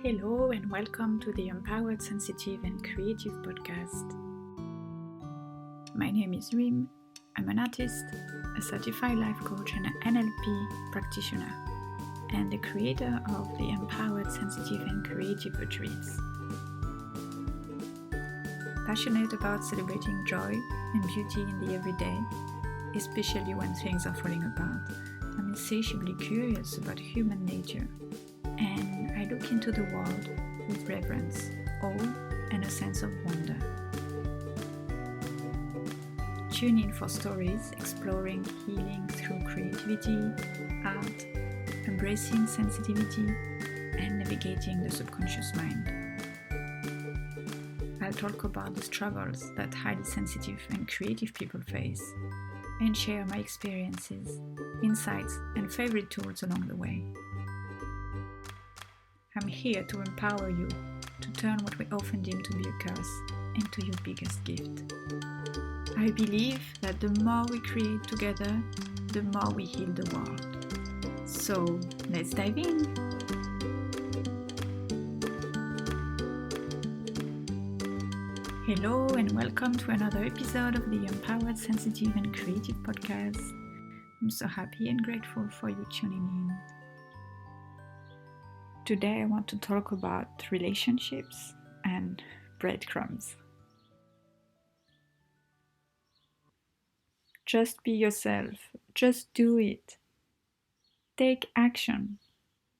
Hello and welcome to the Empowered, Sensitive and Creative podcast. My name is Rim. I'm an artist, a certified life coach and an NLP practitioner, and the creator of the Empowered, Sensitive and Creative retreats. Passionate about celebrating joy and beauty in the everyday, especially when things are falling apart, I'm insatiably curious about human nature, and I look into the world with reverence, awe, and a sense of wonder. Tune in for stories exploring healing through creativity, art, embracing sensitivity, and navigating the subconscious mind. I'll talk about the struggles that highly sensitive and creative people face, and share my experiences, insights, and favorite tools along the way. I'm here to empower you to turn what we often deem to be a curse into your biggest gift. I believe that the more we create together, the more we heal the world. So let's dive in. Hello and welcome to another episode of the Empowered, Sensitive and Creative podcast. I'm so happy and grateful for you tuning in. Today I want to talk about relationships and breadcrumbs. Just be yourself. Just do it. Take action.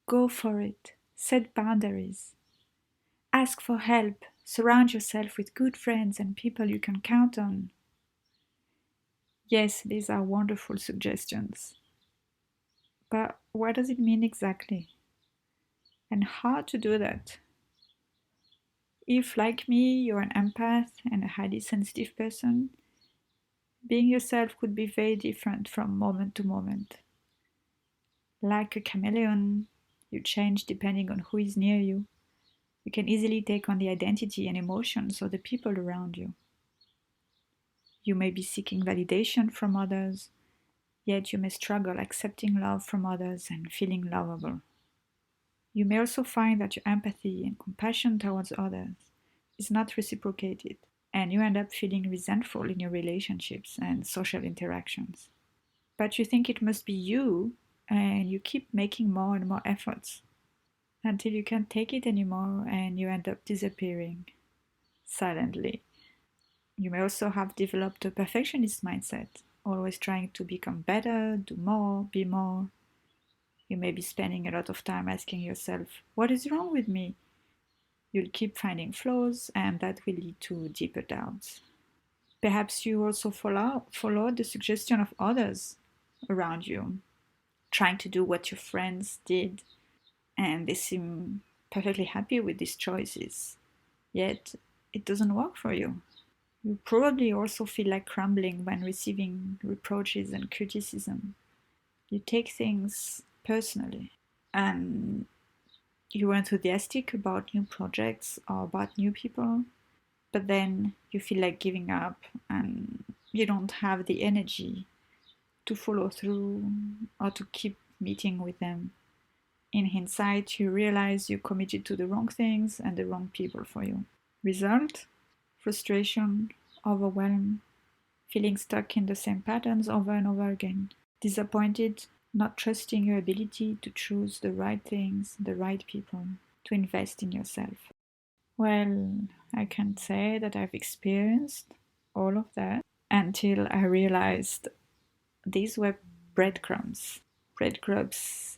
Go for it. Set boundaries. Ask for help. Surround yourself with good friends and people you can count on. Yes, these are wonderful suggestions. But what does it mean exactly? And how to do that? If, like me, you're an empath and a highly sensitive person, being yourself could be very different from moment to moment. Like a chameleon, you change depending on who is near you. You can easily take on the identity and emotions of the people around you. You may be seeking validation from others, yet you may struggle accepting love from others and feeling lovable. You may also find that your empathy and compassion towards others is not reciprocated, and you end up feeling resentful in your relationships and social interactions. But you think it must be you, and you keep making more and more efforts until you can't take it anymore and you end up disappearing silently. You may also have developed a perfectionist mindset, always trying to become better, do more, be more. You may be spending a lot of time asking yourself, what is wrong with me? You'll keep finding flaws, and that will lead to deeper doubts. Perhaps you also follow the suggestion of others around you, trying to do what your friends did, and they seem perfectly happy with these choices, yet it doesn't work for you. You probably also feel like crumbling when receiving reproaches and criticism. You take things personally, and you're enthusiastic about new projects or about new people, but then you feel like giving up and you don't have the energy to follow through or to keep meeting with them. In hindsight, you realize you committed to the wrong things and the wrong people for you. Result? Frustration, overwhelm, feeling stuck in the same patterns over and over again. Disappointed, not trusting your ability to choose the right things, the right people, to invest in yourself. Well, I can't say that I've experienced all of that until I realized these were breadcrumbs. Breadcrumbs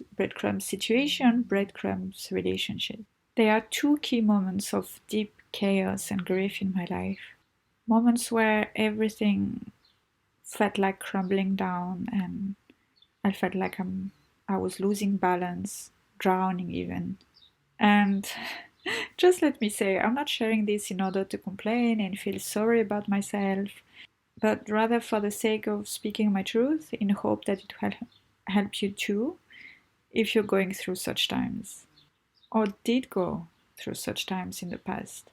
situation, breadcrumbs relationship. There are two key moments of deep chaos and grief in my life. Moments where everything felt like crumbling down and I felt like I was losing balance, drowning even. And just let me say, I'm not sharing this in order to complain and feel sorry about myself, but rather for the sake of speaking my truth in hope that it will help you too if you're going through such times or did go through such times in the past.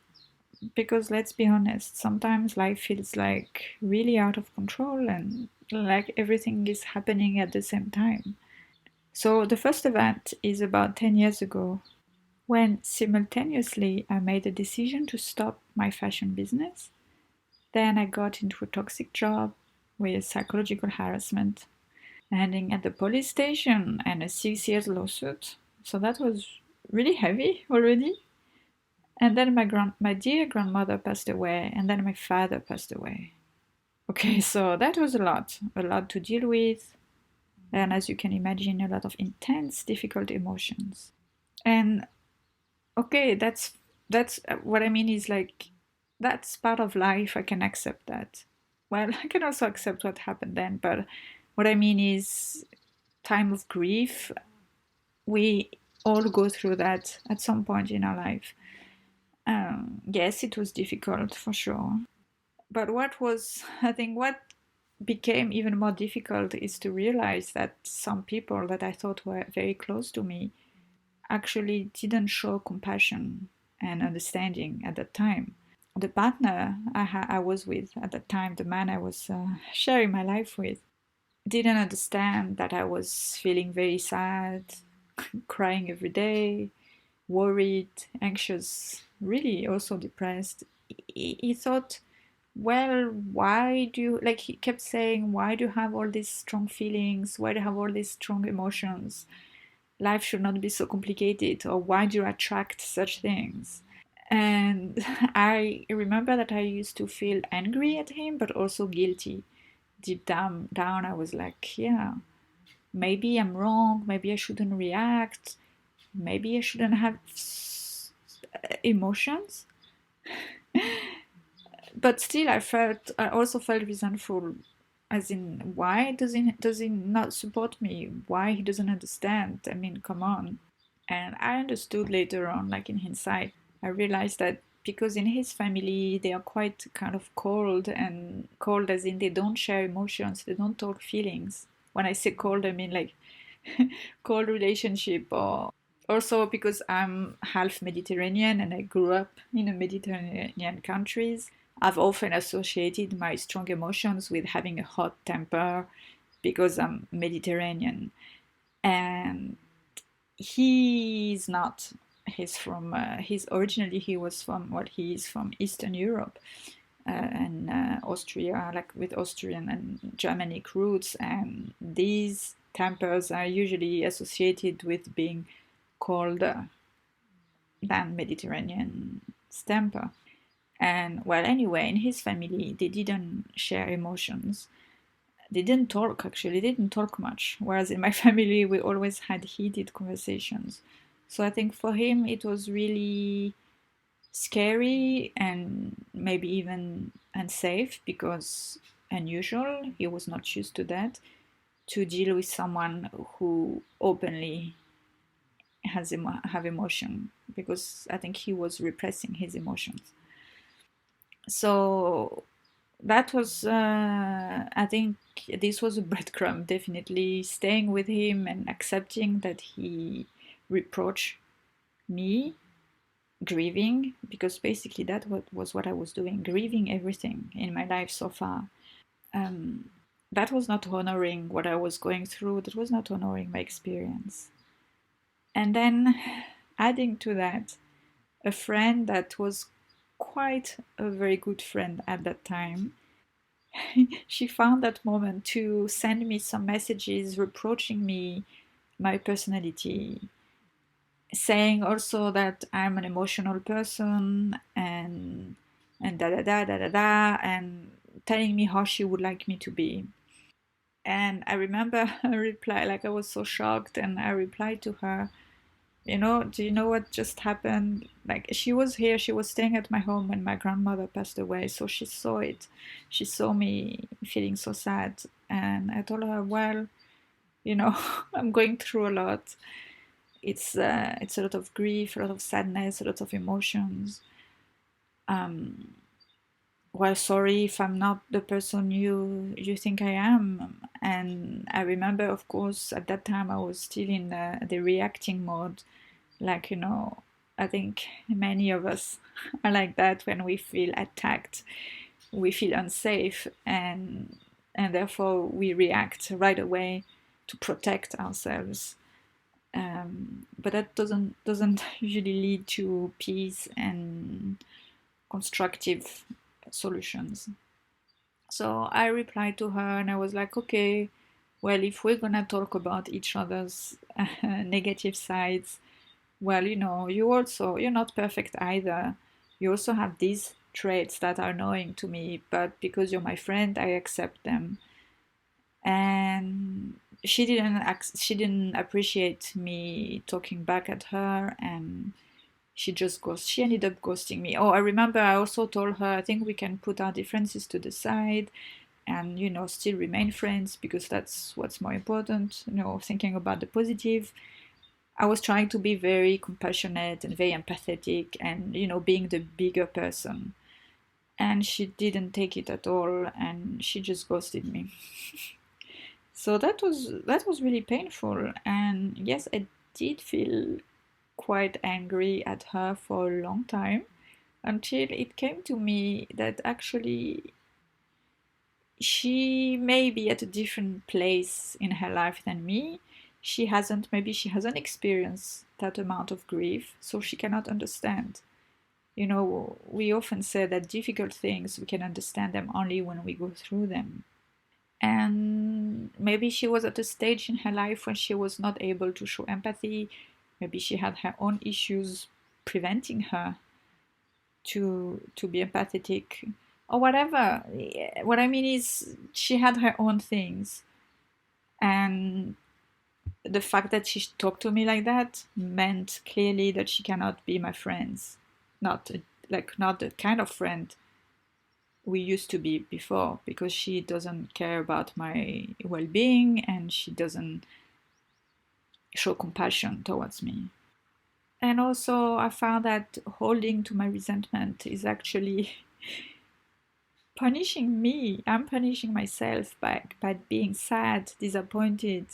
Because let's be honest, sometimes life feels like really out of control and like everything is happening at the same time. So the first event is about 10 years ago. when simultaneously I made a decision to stop my fashion business. Then I got into a toxic job with psychological harassment, ending at the police station and a 6 years lawsuit. So that was really heavy already. And then my dear grandmother passed away, and then my father passed away. Okay, so that was a lot to deal with, and as you can imagine, a lot of intense, difficult emotions. And okay, that's what I mean is like that's part of life. I can accept that. Well, I can also accept what happened then, but what I mean is time of grief. We all go through that at some point in our life. Yes, it was difficult for sure. But I think, what became even more difficult is to realize that some people that I thought were very close to me actually didn't show compassion and understanding at that time. The partner I was with at that time, the man I was sharing my life with, didn't understand that I was feeling very sad, crying every day, worried, anxious, really also depressed. He thought, well, why do you, like, he kept saying, why do you have all these strong feelings? Why do you have all these strong emotions? Life should not be so complicated, or why do you attract such things? And I remember that I used to feel angry at him, but also guilty. Deep down, I was like, yeah, maybe I'm wrong. Maybe I shouldn't react. Maybe I shouldn't have emotions. But still, I also felt resentful, as in, why does he not support me? Why he doesn't understand? I mean, come on. And I understood later on, like in hindsight, I realized that because in his family they are quite kind of cold, and cold as in they don't share emotions, they don't talk feelings. When I say cold, I mean like cold relationship. Or also because I'm half Mediterranean and I grew up in a Mediterranean countries, I've often associated my strong emotions with having a hot temper because I'm Mediterranean. And he's not. He's originally he was from what well, he is from Eastern Europe, and Austria, like with Austrian and Germanic roots, and these tempers are usually associated with being colder than Mediterranean temper. And well, anyway, in his family, they didn't share emotions. They didn't talk, actually, they didn't talk much. Whereas in my family, we always had heated conversations. So I think for him, it was really scary and maybe even unsafe, because unusual, he was not used to that, to deal with someone who openly have emotion, because I think he was repressing his emotions. So that was I think this was a breadcrumb, definitely staying with him and accepting that he reproached me, grieving, because basically that was what I was doing, grieving everything in my life so far. um, that was not honoring what I was going through, that was not honoring my experience. And then adding to that, a friend that was quite a very good friend at that time, she found that moment to send me some messages reproaching me, my personality, saying also that I'm an emotional person, and da da da da da da, and telling me how she would like me to be. And I remember her reply, like I was so shocked, and I replied to her, do you know what just happened? Like, she was here, she was staying at my home when my grandmother passed away, so she saw it. She saw me feeling so sad. And I told her, well, I'm going through a lot. It's a lot of grief, a lot of sadness, a lot of emotions. Um, well, sorry if I'm not the person you think I am. And I remember, of course, at that time I was still in the reacting mode. Like, I think many of us are like that when we feel attacked, we feel unsafe, and therefore we react right away to protect ourselves. But that doesn't usually lead to peace and constructive solutions. So I replied to her and I was like, okay, well, if we're gonna talk about each other's negative sides, well, you're not perfect either. You also have these traits that are annoying to me, but because you're my friend, I accept them. And she didn't appreciate me talking back at her, and she ended up ghosting me. Oh, I remember I also told her I think we can put our differences to the side and still remain friends because that's what's more important, thinking about the positive. I was trying to be very compassionate and very empathetic and being the bigger person, and she didn't take it at all and she just ghosted me. So that was really painful, and yes, I did feel quite angry at her for a long time until it came to me that actually she may be at a different place in her life than me. Maybe she hasn't experienced that amount of grief, so she cannot understand. We often say that difficult things, we can understand them only when we go through them. And maybe she was at a stage in her life when she was not able to show empathy. Maybe she had her own issues preventing her to be empathetic or whatever. What I mean is she had her own things, and the fact that she talked to me like that meant clearly that she cannot be my friends. Not not the kind of friend we used to be before, because she doesn't care about my well-being and she doesn't show compassion towards me. And also I found that holding to my resentment is actually punishing me. I'm punishing myself by being sad, disappointed,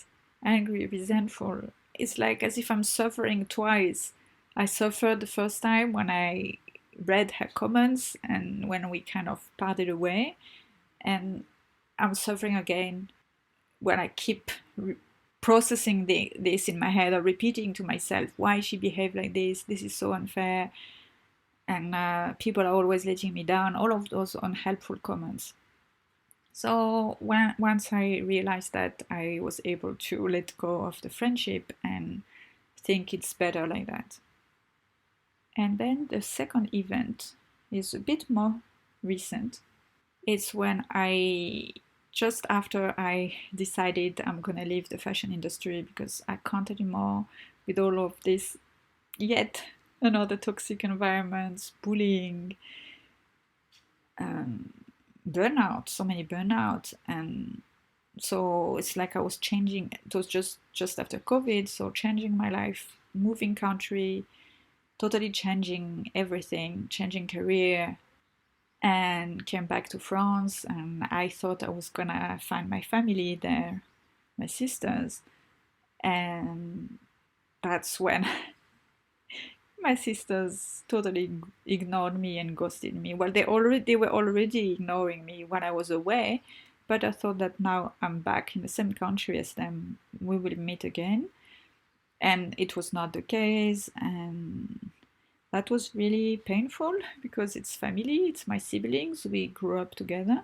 angry, resentful. It's like as if I'm suffering twice. I suffered the first time when I read her comments and when we kind of parted away, and I'm suffering again when I keep processing this in my head or repeating to myself why she behaved like this. This is so unfair, and people are always letting me down. All of those unhelpful comments. So once I realized that, I was able to let go of the friendship and think it's better like that. And then the second event is a bit more recent. It's when just after I decided I'm gonna leave the fashion industry because I can't anymore with all of this, yet another toxic environments, bullying, um, burnout, so many burnout. And so it's like I was changing. It was just after COVID, so changing my life, moving country, totally changing everything, changing career, and came back to France. And I thought I was gonna find my family there, my sisters. And that's when my sisters totally ignored me and ghosted me. Well, they were already ignoring me when I was away, but I thought that now I'm back in the same country as them, we will meet again. And it was not the case, and that was really painful because it's family, it's my siblings, we grew up together,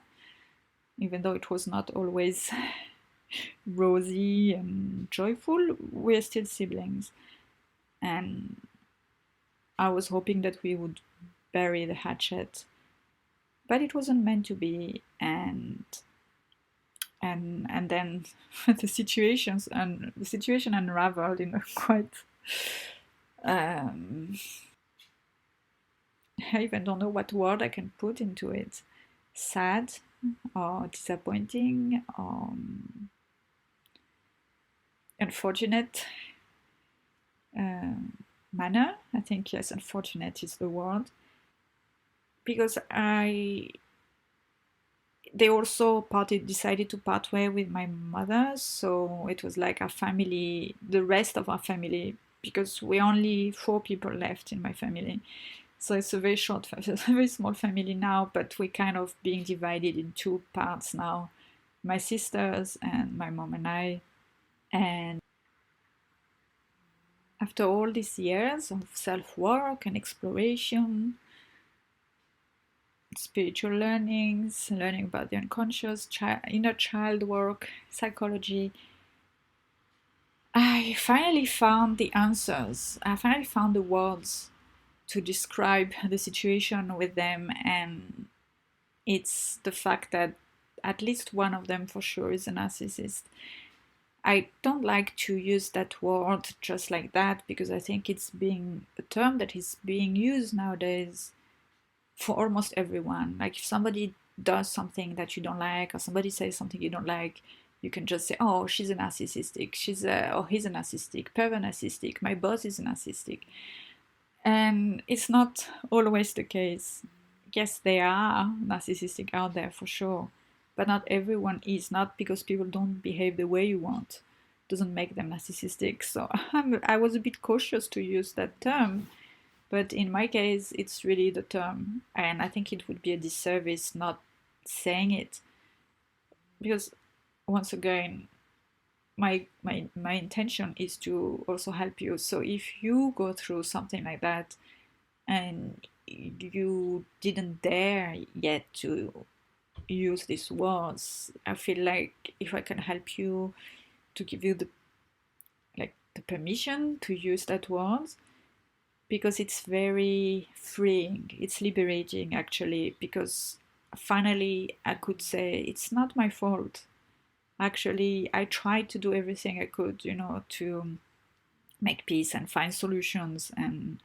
even though it was not always rosy and joyful, we're still siblings. And I was hoping that we would bury the hatchet, but it wasn't meant to be. And then the situation unraveled in a quite um, I even don't know what word I can put into it. Sad or disappointing or unfortunate uh, manner. I think yes, unfortunate is the word, because they also decided to part way with my mother, so it was like our family, the rest of our family, because we're only 4 people left in my family. So it's a very a very small family now, but we're kind of being divided in two parts now. My sisters and my mom and I. And after all these years of self-work and exploration, spiritual learnings, learning about the unconscious, inner child work, psychology, I finally found the answers. I finally found the words to describe the situation with them, and it's the fact that at least one of them for sure is a narcissist. I don't like to use that word just like that because I think it's being a term that is being used nowadays for almost everyone. Like if somebody does something that you don't like, or somebody says something you don't like, you can just say, "Oh, she's a narcissistic. Or he's a narcissistic. Pervert narcissistic. My boss is a narcissistic." And it's not always the case. Yes, there are narcissistic out there for sure, but not everyone is. Not because people don't behave the way you want doesn't make them narcissistic. So I was a bit cautious to use that term, but in my case, it's really the term, and I think it would be a disservice not saying it because once again, my intention is to also help you. So if you go through something like that and you didn't dare yet to use these words, I feel like if I can help you to give you the permission to use that words, because it's very freeing, it's liberating actually, because finally I could say it's not my fault. Actually, I tried to do everything I could, to make peace and find solutions and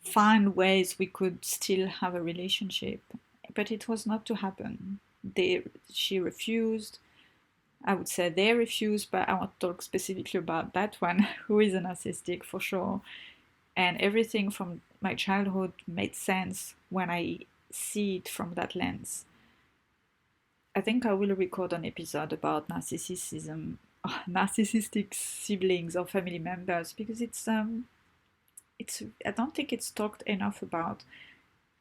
find ways we could still have a relationship. But it was not to happen. She refused. I would say they refused, but I want to talk specifically about that one, who is a narcissistic for sure. And everything from my childhood made sense when I see it from that lens. I think I will record an episode about narcissism, narcissistic siblings or family members, because it's I don't think it's talked enough about,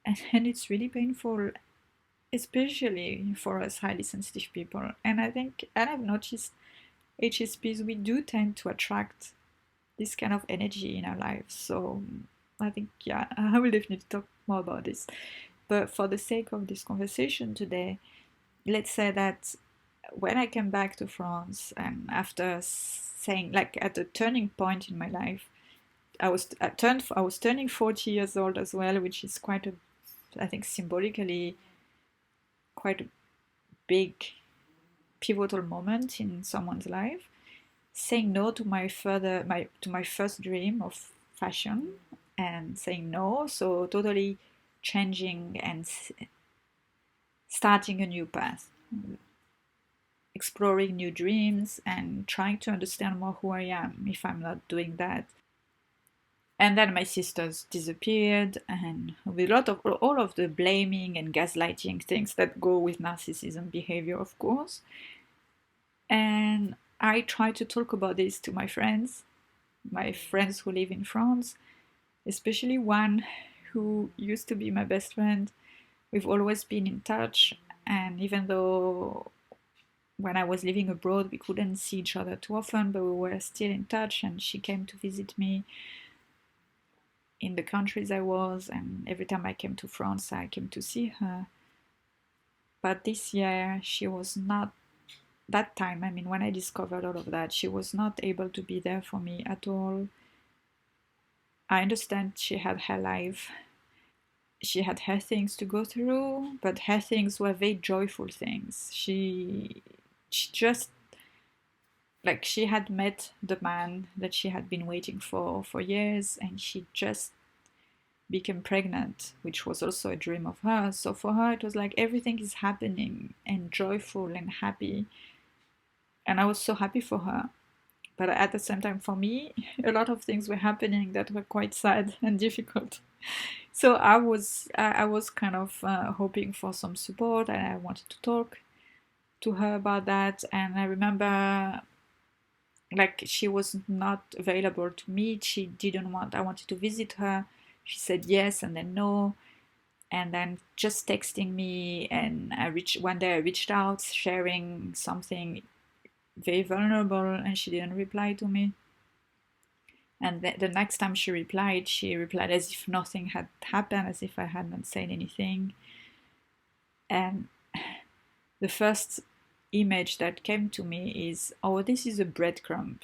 and it's really painful, especially for us highly sensitive people. And I think, and I've noticed, HSPs, we do tend to attract this kind of energy in our lives. So I think, yeah, I will definitely talk more about this. But for the sake of this conversation today, let's say that when I came back to France and after saying, like, at a turning point in my life, I was turning 40 years old as well, which is quite a, I think symbolically, quite a big pivotal moment in someone's life. Saying no to my first dream of fashion, and saying no, so totally changing and starting a new path, exploring new dreams and trying to understand more who I am if I'm not doing that. And then my sisters disappeared, and with a lot of all of the blaming and gaslighting things that go with narcissism behavior, of course. And I try to talk about this to my friends who live in France, especially one who used to be my best friend. We've always been in touch, and even though when I was living abroad we couldn't see each other too often, but we were still in touch, and she came to visit me in the countries I was, and every time I came to France I came to see her. But this year she was not, that time, I mean, when I discovered all of that, she was not able to be there for me at all. I understand she had her life, she had her things to go through, but her things were very joyful things. She just, like, she had met the man that she had been waiting for years, and she just became pregnant, which was also a dream of hers. So for her it was like everything is happening and joyful and happy, and I was so happy for her. But at the same time, for me, a lot of things were happening that were quite sad and difficult. So I was kind of hoping for some support, and I wanted to talk to her about that. And I remember, like, she was not available to meet. She didn't want. I wanted to visit her. She said yes and then no, and then just texting me. And one day I reached out, sharing something very vulnerable, and she didn't reply to me. And the next time she replied as if nothing had happened, as if I had not said anything. And the first image that came to me is, oh, this is a breadcrumb.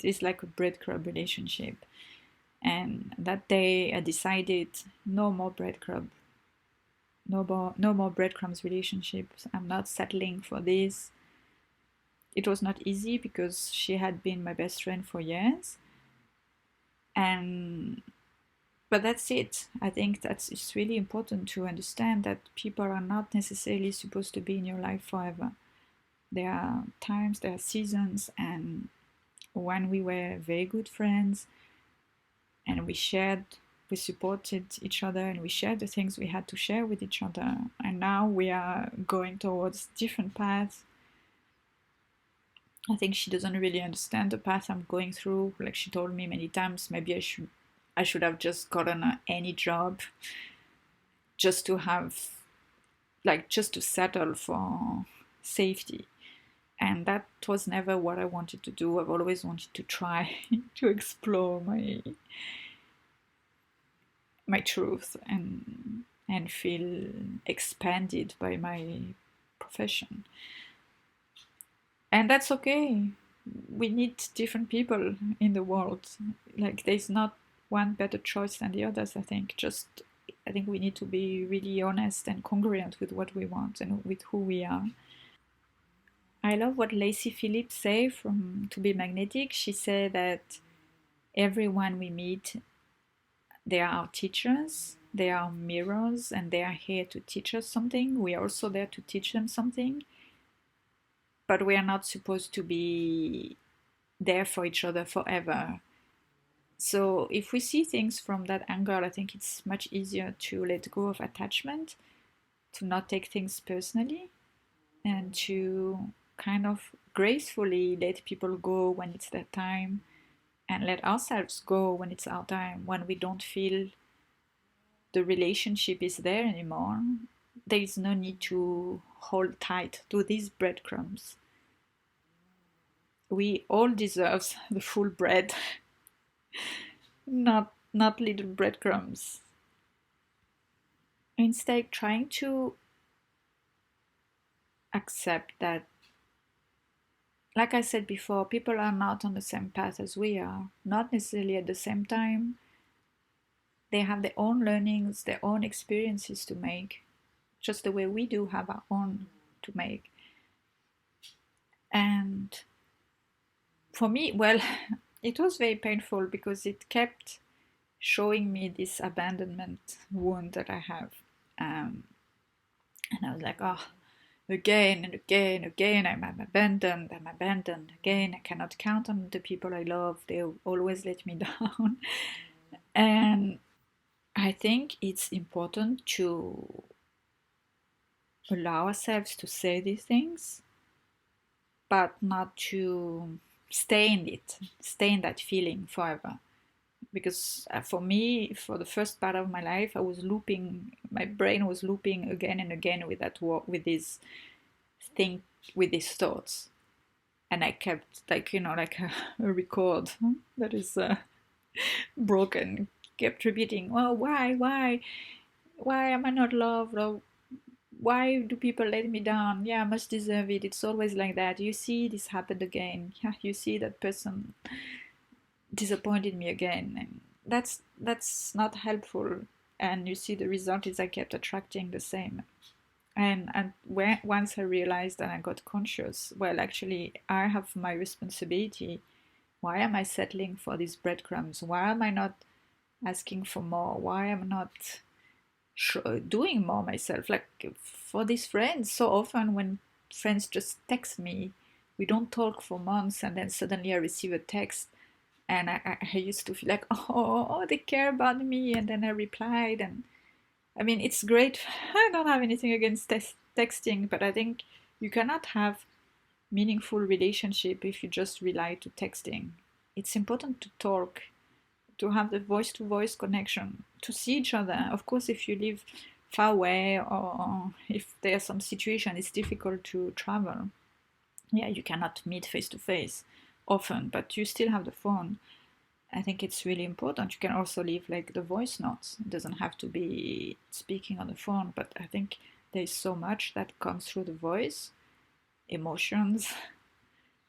It's like a breadcrumb relationship. And that day I decided no more breadcrumb. No more breadcrumbs relationships. I'm not settling for this. It was not easy because she had been my best friend for years. And but that's it. I think it's really important to understand that people are not necessarily supposed to be in your life forever. There are times, there are seasons, and when we were very good friends and we supported each other and we shared the things we had to share with each other, and now we are going towards different paths. I think she doesn't really understand the path I'm going through. Like she told me many times, maybe I should have just gotten any job just to have, like, just to settle for safety. And that was never what I wanted to do. I've always wanted to try to explore my truth and feel expanded by my profession. And that's okay. We need different people in the world. Like there's not one better choice than the others, I think. I think we need to be really honest and congruent with what we want and with who we are. I love what Lacey Phillips say from To Be Magnetic. She said that everyone we meet, they are our teachers, they are mirrors, and they are here to teach us something. We are also there to teach them something. But we are not supposed to be there for each other forever. So if we see things from that angle, I think it's much easier to let go of attachment, to not take things personally, and to kind of gracefully let people go when it's their time, and let ourselves go when it's our time, when we don't feel the relationship is there anymore. There is no need to hold tight to these breadcrumbs. We all deserve the full bread, not little breadcrumbs. Instead, trying to accept that, like I said before, people are not on the same path as we are, not necessarily at the same time. They have their own learnings, their own experiences to make, just the way we do have our own to make. And for me, well, it was very painful because it kept showing me this abandonment wound that I have. And I was like, oh, again and again and again, I'm abandoned again. I cannot count on the people I love. They always let me down. And I think it's important to allow ourselves to say these things, but not to stay in that feeling forever. Because for me, for the first part of my life, my brain was looping again and again with that work, with this thing, with these thoughts. And I kept, like, like a record that is broken, kept repeating, well, why am I not loved? Or why do people let me down? Yeah, I must deserve it. It's always like that. You see, this happened again. Yeah, you see, that person disappointed me again. And that's not helpful. And you see, the result is I kept attracting the same. And once I realized and I got conscious, well, actually, I have my responsibility. Why am I settling for these breadcrumbs? Why am I not asking for more? Why am I not doing more myself? Like for these friends, so often when friends just text me, we don't talk for months, and then suddenly I receive a text, and I used to feel like, oh, they care about me, and then I replied, and I mean, it's great. I don't have anything against texting, but I think you cannot have meaningful relationship if you just rely to texting. It's important to talk, to have the voice-to-voice connection, to see each other. Of course, if you live far away or if there's some situation it's difficult to travel, yeah, you cannot meet face to face often, but you still have the phone. I think it's really important. You can also leave like the voice notes. It doesn't have to be speaking on the phone, but I think there's so much that comes through the voice, emotions,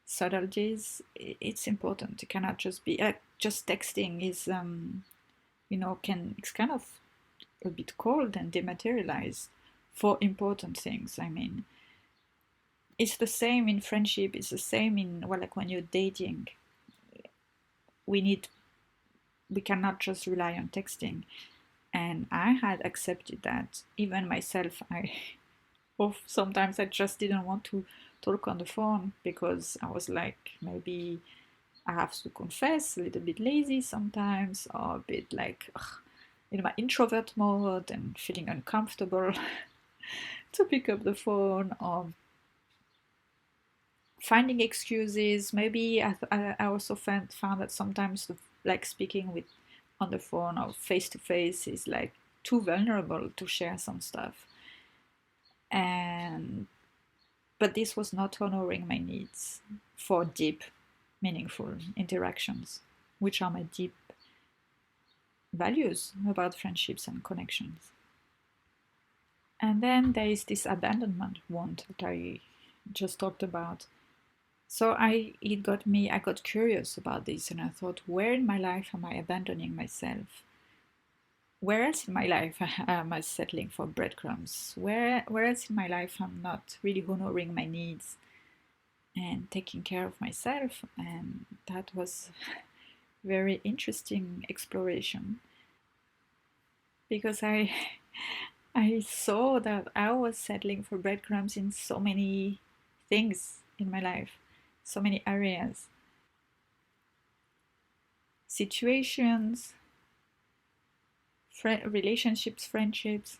subtleties. It's important. It cannot just be just texting is can it's kind of a bit cold and dematerialized for important things. I mean, it's the same in friendship. It's the same in like when you're dating. We need we cannot just rely on texting. And I had accepted that even myself. Sometimes I just didn't want to talk on the phone because I was like, maybe I have to confess, a little bit lazy sometimes, or a bit like in my introvert mode and feeling uncomfortable to pick up the phone, or finding excuses. Maybe I also found that sometimes like speaking with on the phone or face to face is like too vulnerable to share some stuff. And but this was not honoring my needs for deep, meaningful interactions, which are my deep values about friendships and connections. And then there is this abandonment wound that I just talked about. So I got curious about this, and I thought, where in my life am I abandoning myself? Where else in my life am I settling for breadcrumbs? Where else in my life I'm not really honoring my needs and taking care of myself? And that was very interesting exploration, because I saw that I was settling for breadcrumbs in so many things in my life, so many areas, situations, relationships, friendships,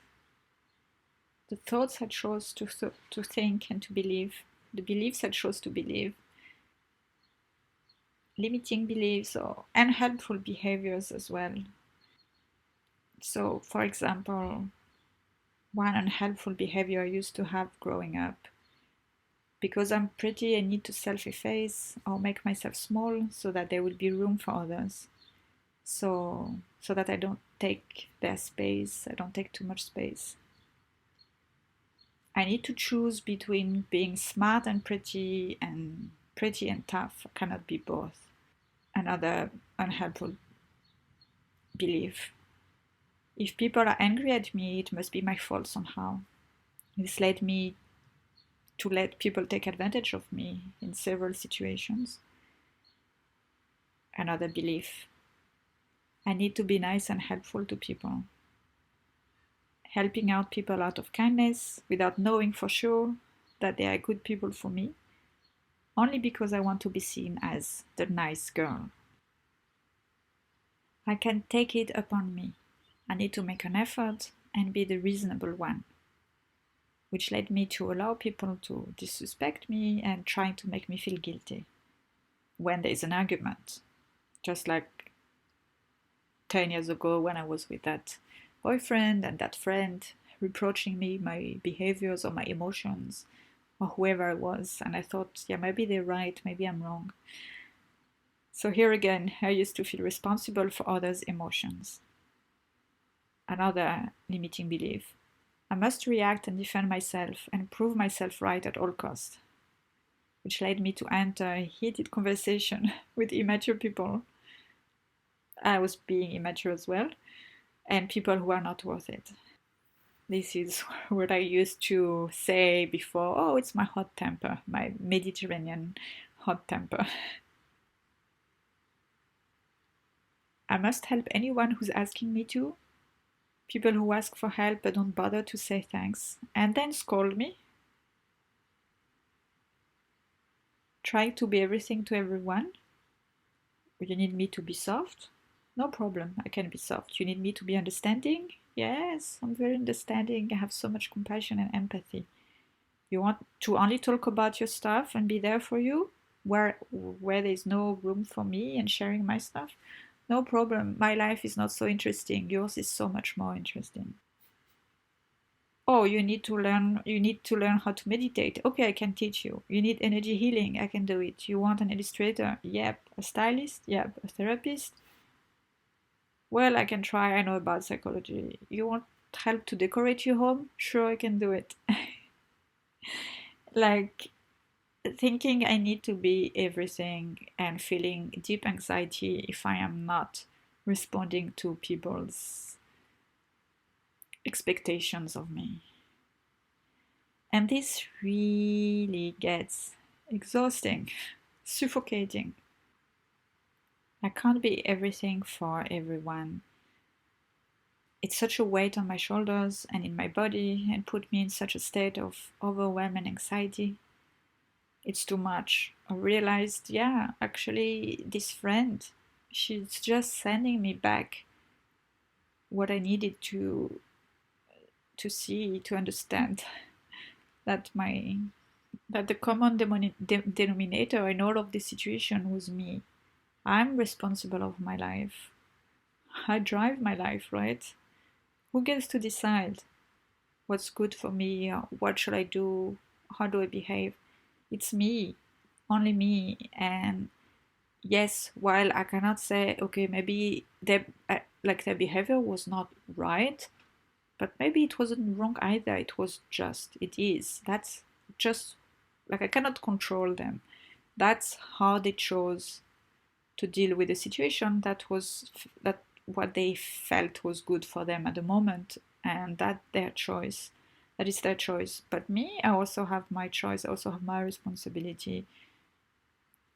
the thoughts I chose to think and to believe, the beliefs I chose to believe, limiting beliefs or unhelpful behaviors as well. So, for example, one unhelpful behavior I used to have growing up, because I'm pretty, I need to self-efface or make myself small so that there will be room for others. So that I don't take their space, I don't take too much space. I need to choose between being smart and pretty and tough. I cannot be both. Another unhelpful belief. If people are angry at me, it must be my fault somehow. This led me to let people take advantage of me in several situations. Another belief. I need to be nice and helpful to people. Helping out people out of kindness without knowing for sure that they are good people for me, only because I want to be seen as the nice girl. I can take it upon me. I need to make an effort and be the reasonable one, which led me to allow people to disrespect me and try to make me feel guilty when there is an argument. Just like 10 years ago when I was with that boyfriend and that friend reproaching me my behaviors or my emotions or whoever I was, and I thought, yeah, maybe they're right, maybe I'm wrong. So here again, I used to feel responsible for others' emotions. Another limiting belief. I must react and defend myself and prove myself right at all costs, which led me to enter a heated conversation with immature people. I was being immature as well, and people who are not worth it. This is what I used to say before, oh, it's my hot temper, my Mediterranean hot temper. I must help anyone who's asking me to. People who ask for help but don't bother to say thanks and then scold me. Try to be everything to everyone. You need me to be soft? No problem, I can be soft. You need me to be understanding? Yes, I'm very understanding. I have so much compassion and empathy. You want to only talk about your stuff and be there for you where there's no room for me and sharing my stuff? No problem. My life is not so interesting. Yours is so much more interesting. Oh, you need to learn how to meditate. Okay, I can teach you. You need energy healing. I can do it. You want an illustrator? Yep. A stylist? Yep. A therapist? Well, I can try. I know about psychology. You want help to decorate your home? Sure, I can do it. Like, thinking I need to be everything and feeling deep anxiety if I am not responding to people's expectations of me. And this really gets exhausting, suffocating. I can't be everything for everyone. It's such a weight on my shoulders and in my body and put me in such a state of overwhelm and anxiety. It's too much. I realized, yeah, actually, this friend, she's just sending me back what I needed to see, to understand that my that the common denominator in all of this situation was me. I'm responsible of my life. I drive my life, right? Who gets to decide what's good for me? What should I do? How do I behave? It's me, only me. And yes, while I cannot say, okay, maybe their behavior was not right, but maybe it wasn't wrong either. It was just, it is. That's just, like, I cannot control them. That's how they chose to deal with the situation. That what they felt was good for them at the moment, and that their choice. That is their choice. But me, I also have my choice. I also have my responsibility,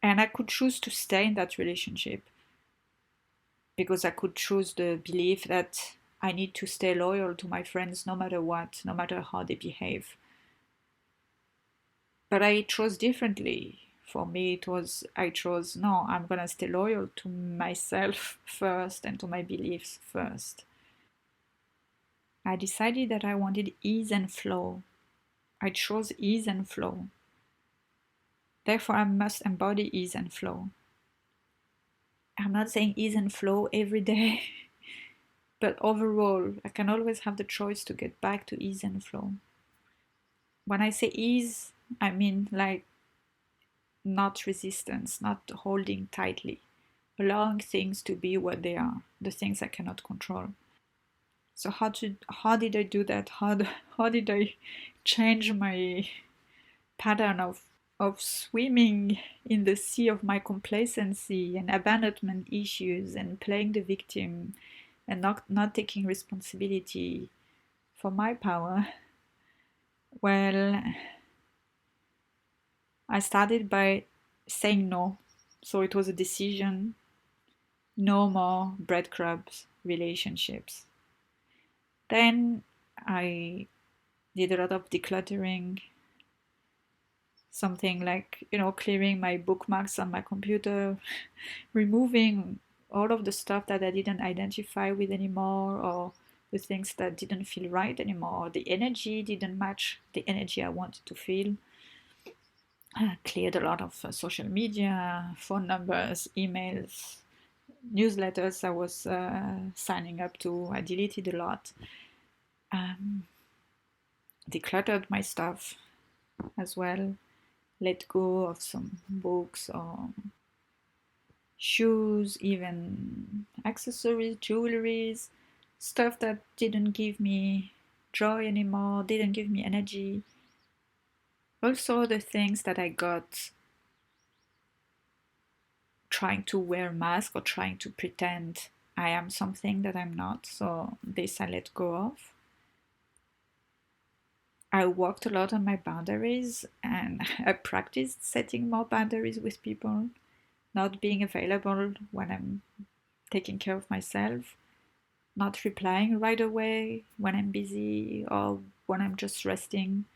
and I could choose to stay in that relationship because I could choose the belief that I need to stay loyal to my friends no matter what, no matter how they behave. But I chose differently. For me, I chose, no, I'm gonna stay loyal to myself first and to my beliefs first. I decided that I wanted ease and flow. I chose ease and flow. Therefore, I must embody ease and flow. I'm not saying ease and flow every day, but overall, I can always have the choice to get back to ease and flow. When I say ease, I mean like not resistance, not holding tightly, allowing things to be what they are, the things I cannot control. So how did I do that? How did I change my pattern of swimming in the sea of my complacency and abandonment issues and playing the victim and not taking responsibility for my power? Well, I started by saying no. So it was a decision: no more breadcrumbs relationships. Then I did a lot of decluttering, something like, clearing my bookmarks on my computer, removing all of the stuff that I didn't identify with anymore, or the things that didn't feel right anymore, or the energy didn't match the energy I wanted to feel. I cleared a lot of social media, phone numbers, emails, newsletters I was signing up to. I deleted a lot. Um, Decluttered my stuff as well. Let go of some books or shoes, even accessories, jewelries, stuff that didn't give me joy anymore, didn't give me energy. Also, the things that I got trying to wear a mask or trying to pretend I am something that I'm not. So, this I let go of. I worked a lot on my boundaries and I practiced setting more boundaries with people, not being available when I'm taking care of myself, not replying right away when I'm busy or when I'm just resting,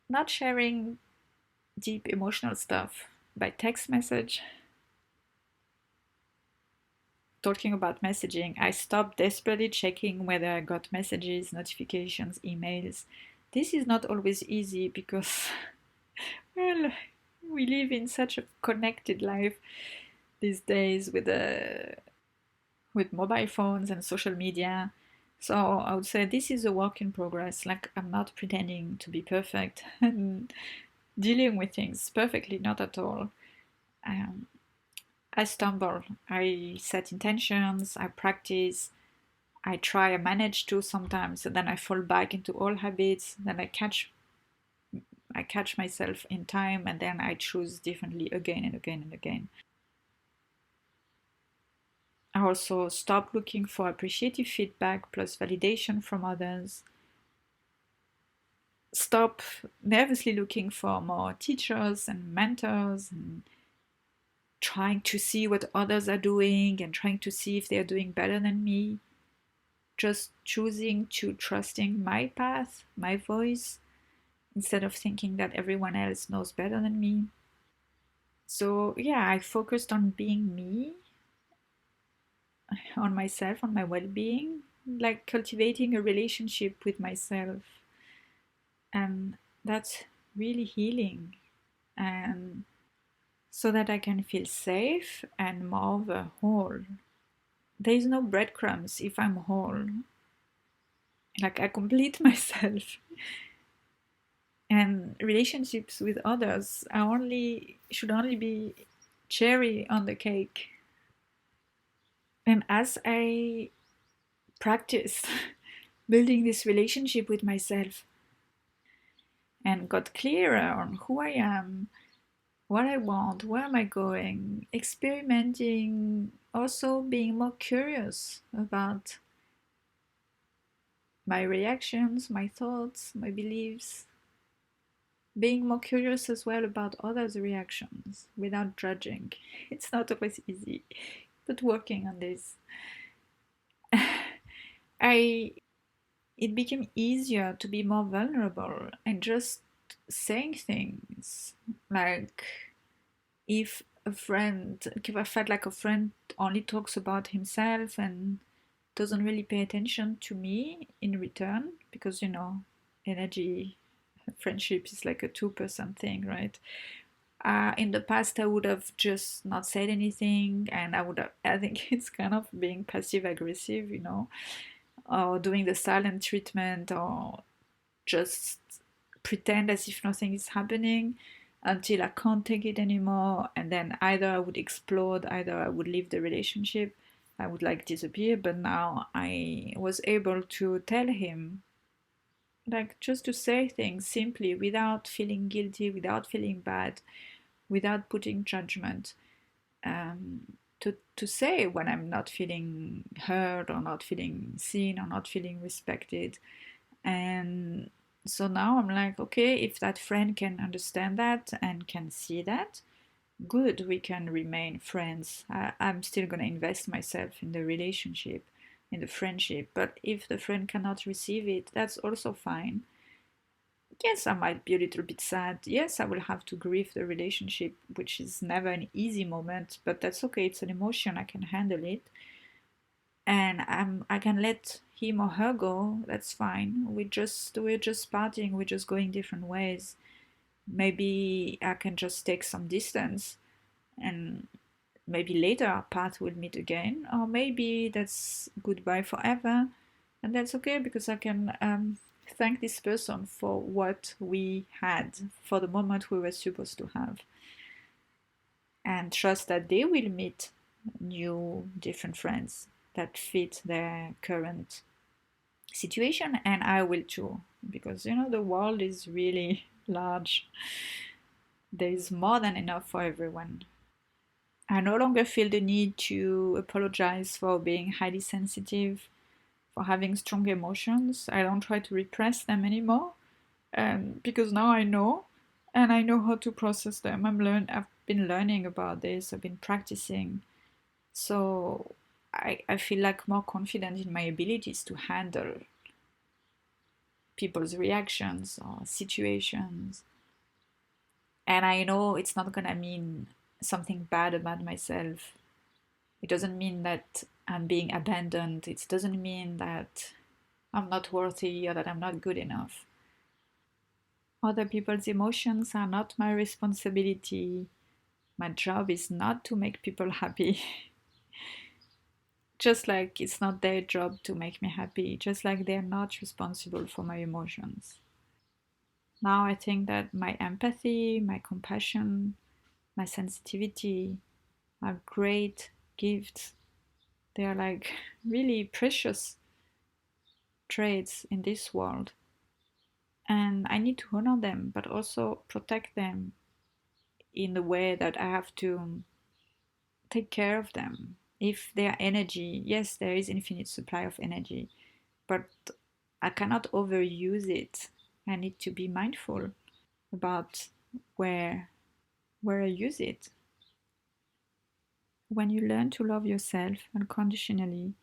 not sharing deep emotional stuff by text message. Talking about messaging, I stopped desperately checking whether I got messages, notifications, emails. This is not always easy because, well, we live in such a connected life these days with mobile phones and social media. So I would say this is a work in progress. Like, I'm not pretending to be perfect and dealing with things perfectly, not at all. Um, I stumble. I set intentions, I practice, I try, I manage to sometimes, and then I fall back into old habits. Then I catch myself in time, and then I choose differently again and again and again. I also stop looking for appreciative feedback plus validation from others. Stop nervously looking for more teachers and mentors and trying to see what others are doing and trying to see if they're doing better than me. Just choosing to trusting my path, my voice, instead of thinking that everyone else knows better than me. So, yeah, I focused on being me, on myself, on my well being, like cultivating a relationship with myself. And that's really healing. And so that I can feel safe and more of a whole. There is no breadcrumbs if I'm whole. Like I complete myself. And relationships with others are only should only be cherry on the cake. And as I practiced building this relationship with myself and got clearer on who I am, what I want, where am I going, experimenting, also being more curious about my reactions, my thoughts, my beliefs, being more curious as well about others' reactions without judging. It's not always easy, but working on this. I it became easier to be more vulnerable and just saying things like if I felt like a friend only talks about himself and doesn't really pay attention to me in return, because energy friendship is like a 2% thing, right? In the past, I would have just not said anything, and I think it's kind of being passive aggressive, or doing the silent treatment, or just pretend as if nothing is happening until I can't take it anymore. And then either I would explode, either I would leave the relationship, I would like disappear. But now I was able to tell him, like, just to say things simply without feeling guilty, without feeling bad, without putting judgment. To say when I'm not feeling heard or not feeling seen or not feeling respected. And so now I'm like, okay, if that friend can understand that and can see that, good, we can remain friends. I'm still going to invest myself in the relationship, in the friendship. But if the friend cannot receive it, that's also fine. Yes, I might be a little bit sad. Yes, I will have to grieve the relationship, which is never an easy moment, but that's okay. It's an emotion. I can handle it. And I can let him or her go. That's fine. We're just parting. We're just going different ways. Maybe I can just take some distance, and maybe later our path will meet again, or maybe that's goodbye forever, and that's okay because I can thank this person for what we had, for the moment we were supposed to have, and trust that they will meet new, different friends that fit their current situation, and I will too, because the world is really large. There is more than enough for everyone. I no longer feel the need to apologize for being highly sensitive, for having strong emotions. I don't try to repress them anymore, because now I know, and I know how to process them. I've been learning about this. I've been practicing, so I feel like more confident in my abilities to handle people's reactions or situations. And I know it's not gonna mean something bad about myself. It doesn't mean that I'm being abandoned. It doesn't mean that I'm not worthy or that I'm not good enough. Other people's emotions are not my responsibility. My job is not to make people happy. Just like it's not their job to make me happy, just like they're not responsible for my emotions. Now I think that my empathy, my compassion, my sensitivity are great gifts. They are like really precious traits in this world. And I need to honor them, but also protect them in the way that I have to take care of them. If they are energy, yes, there is infinite supply of energy, but I cannot overuse it. I need to be mindful about where I use it. When you learn to love yourself unconditionally,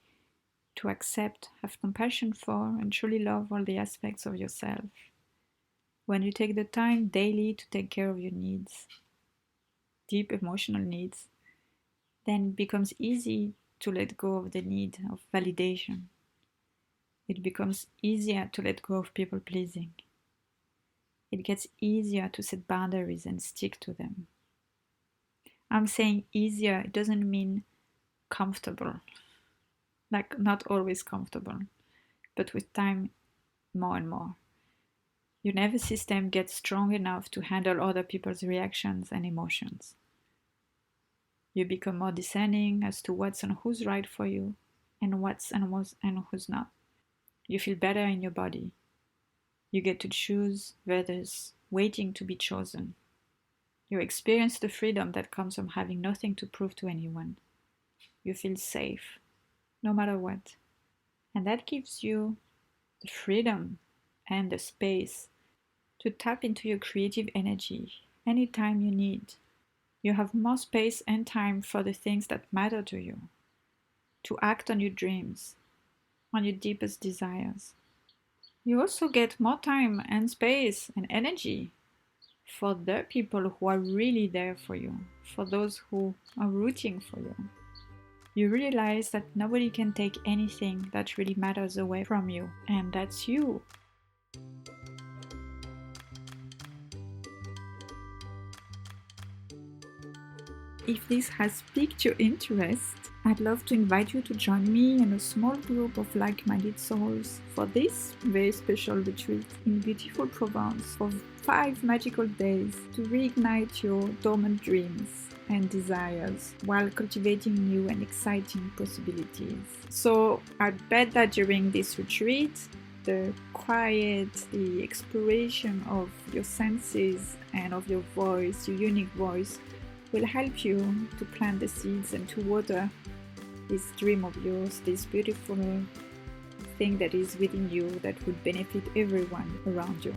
to accept, have compassion for, and truly love all the aspects of yourself, when you take the time daily to take care of your needs, deep emotional needs, then it becomes easy to let go of the need of validation. It becomes easier to let go of people pleasing. It gets easier to set boundaries and stick to them. I'm saying easier, it doesn't mean comfortable. Like, not always comfortable, but with time, more and more. Your nervous system gets strong enough to handle other people's reactions and emotions. You become more discerning as to what's and who's right for you, and what's and who's not. You feel better in your body. You get to choose versus waiting to be chosen. You experience the freedom that comes from having nothing to prove to anyone. You feel safe, no matter what. And that gives you the freedom and the space to tap into your creative energy anytime you need. You have more space and time for the things that matter to you, to act on your dreams, on your deepest desires. You also get more time and space and energy for the people who are really there for you, for those who are rooting for you. You realize that nobody can take anything that really matters away from you, and that's you. If this has piqued your interest, I'd love to invite you to join me and a small group of like-minded souls for this very special retreat in beautiful Provence for 5 magical days to reignite your dormant dreams and desires while cultivating new and exciting possibilities. So I bet that during this retreat, the quiet, the exploration of your senses and of your voice, your unique voice, will help you to plant the seeds and to water this dream of yours, this beautiful thing that is within you that would benefit everyone around you.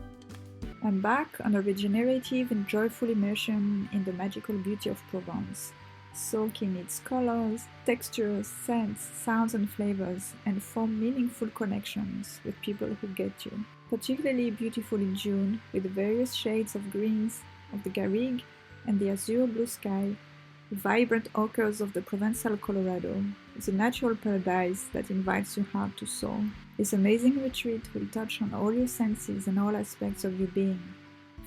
Embark on a regenerative and joyful immersion in the magical beauty of Provence. Soak in its colors, textures, scents, sounds and flavors, and form meaningful connections with people who get you. Particularly beautiful in June, with the various shades of greens of the Garrigue and the azure blue sky, the vibrant ochres of the Provençal Colorado. It's a natural paradise that invites your heart to soar. This amazing retreat will touch on all your senses and all aspects of your being: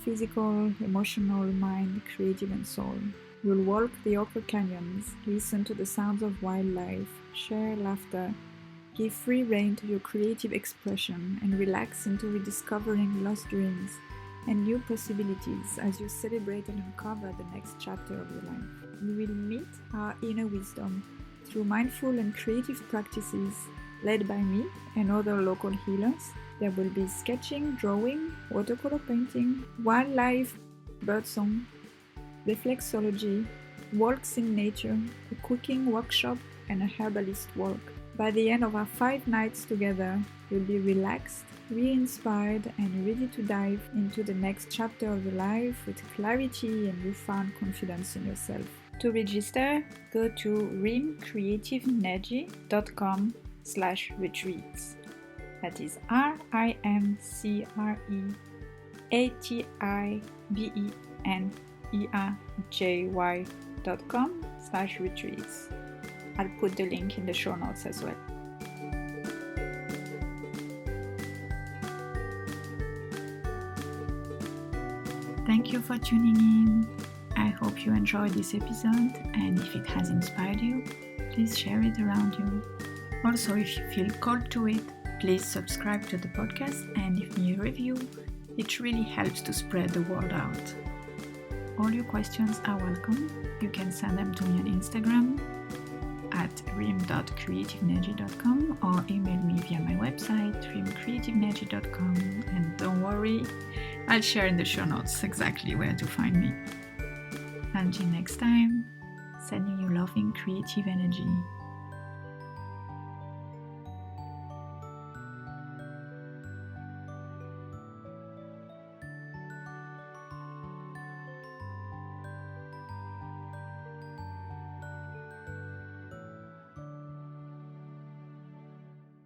physical, emotional, mind, creative and soul. You'll walk the ochre canyons, listen to the sounds of wildlife, share laughter, give free rein to your creative expression, and relax into rediscovering lost dreams and new possibilities as you celebrate and uncover the next chapter of your life. You will meet our inner wisdom through mindful and creative practices led by me and other local healers. There will be sketching, drawing, watercolor painting, wildlife, birdsong, reflexology, walks in nature, a cooking workshop, and a herbalist walk. By the end of our 5 nights together, you'll be relaxed, re-inspired, and ready to dive into the next chapter of your life with clarity and newfound confidence in yourself. To register, go to rimcreativenergy.com/retreats. That is rimcreativenergy.com/retreats. I'll put the link in the show notes as well. Thank you for tuning in. I hope you enjoyed this episode, and if it has inspired you, please share it around you. Also, if you feel called to it, please subscribe to the podcast and leave me a review. It really helps to spread the word out. All your questions are welcome. You can send them to me on Instagram at rim.creativenergy.com or email me via my website rimcreativenergy.com, and don't worry, I'll share in the show notes exactly where to find me. Until next time, sending you loving creative energy.